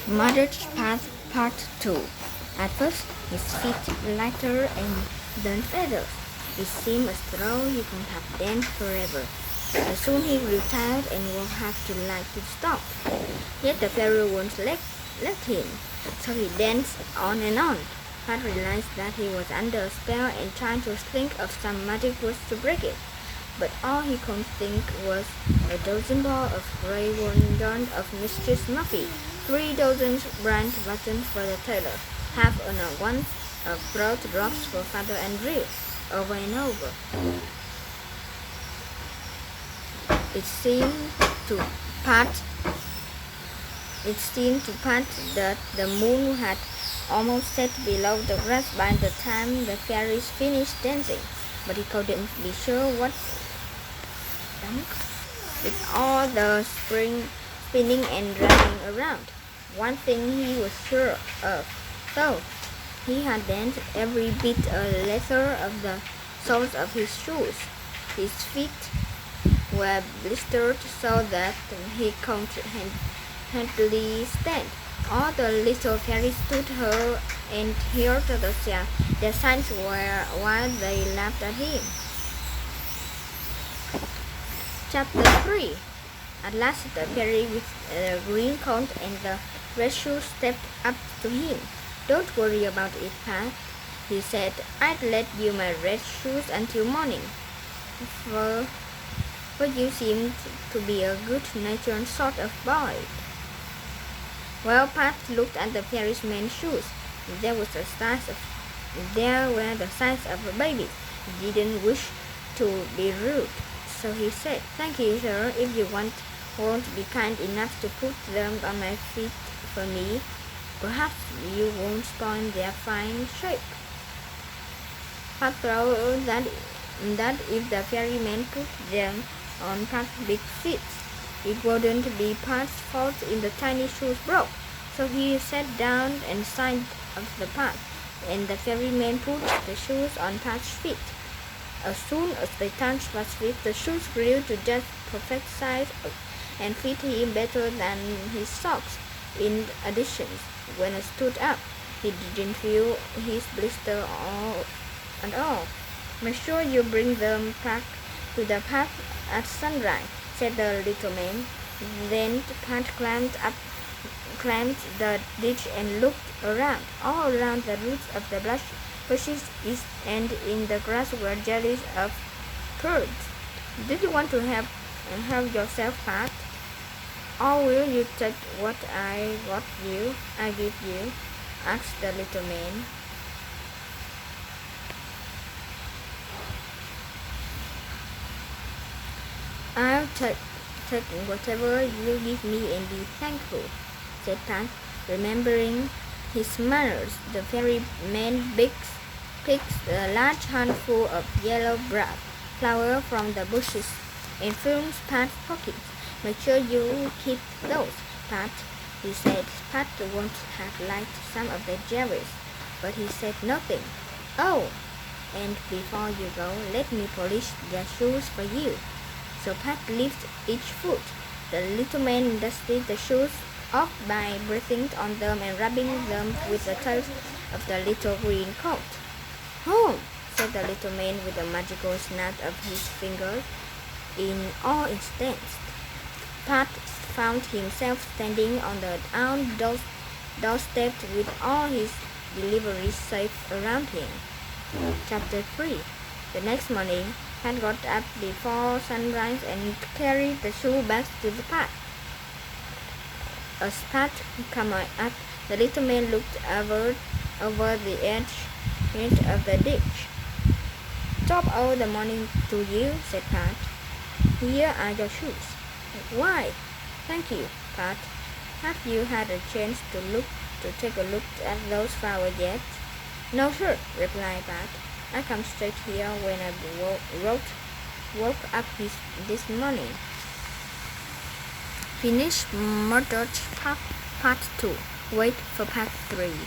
Mother's Path Part 2. At first, his feet lighter and then feathers. It seemed as though he could have danced forever. But soon he grew tired and would have to like to stop. Yet the fairy wouldn't let him, so he danced on and on. Pat realized that he was under a spell and tried to think of some magic words to break it. But all he could think was a dozen balls of grey woolen yarn of Mistress Muffy, 3 dozen branch buttons for the tailor, half an ounce of broad drops for Father Andrew, over and over. It seemed to Pat that the moon had almost set below the grass by the time the fairies finished dancing, but he couldn't be sure what with all the spinning and running around. One thing he was sure of, though, he had danced every bit a leather of the soles of his shoes. His feet were blistered so that he couldn't hardly stand. All the little fairies stood her and heard their signs while they laughed at him. Chapter 3. At last the fairy with the green coat and the red shoes stepped up to him. "Don't worry about it, Pat," he said. "I'd let you my red shoes until morning. For you seem to be a good-natured sort of boy." Well, Pat looked at the fairy's main shoes. There were the size of a baby. He didn't wish to be rude, so he said, "Thank you, sir. If you won't be kind enough to put them on my feet for me, perhaps you won't spoil their fine shape." Pat thought that if the fairyman put them on Pat's big feet, it wouldn't be Pat's fault if the tiny shoes broke. So he sat down and signed of the Pat, and the fairyman put the shoes on Pat's feet. As soon as they touched Pat's feet, the shoes grew to just perfect size and fit him better than his socks. In addition, when he stood up, he didn't feel his blister at all. "Make sure you bring them back to the path at sunrise," said the little man. Then Pat climbed the ditch and looked around. All around the roots of the bushes and in the grass were jellies of birds. "Did you want to help yourself, Pat? Or will you take what I give you?" asked the little man. "I'll take whatever you give me and be thankful," said Pat, remembering his manners. The fairyman picked a large handful of yellow flower from the bushes and filled Pat's pockets. "Make sure you keep those, Pat," he said. Pat wouldn't have liked some of the cherries, but he said nothing. "Oh, and before you go, let me polish their shoes for you." So Pat lifted each foot. The little man dusted the shoes off by breathing on them and rubbing them with the tails of the little green coat. "Home," said the little man with a magical snap of his fingers. In all instants, Pat found himself standing on the doorstep with all his deliveries safe around him. Chapter 3. The next morning, Pat got up before sunrise and carried the shoe bags to the path. As Pat came up, the little man looked over the edge of the ditch. "Top of the morning to you," said Pat. "Here are your shoes." "Why, thank you, Pat. Have you had a chance to take a look at those flowers yet?" "No, sir," replied Pat. "I come straight here when I woke up this morning." Finish Murder's Part 2. Wait for Part 3.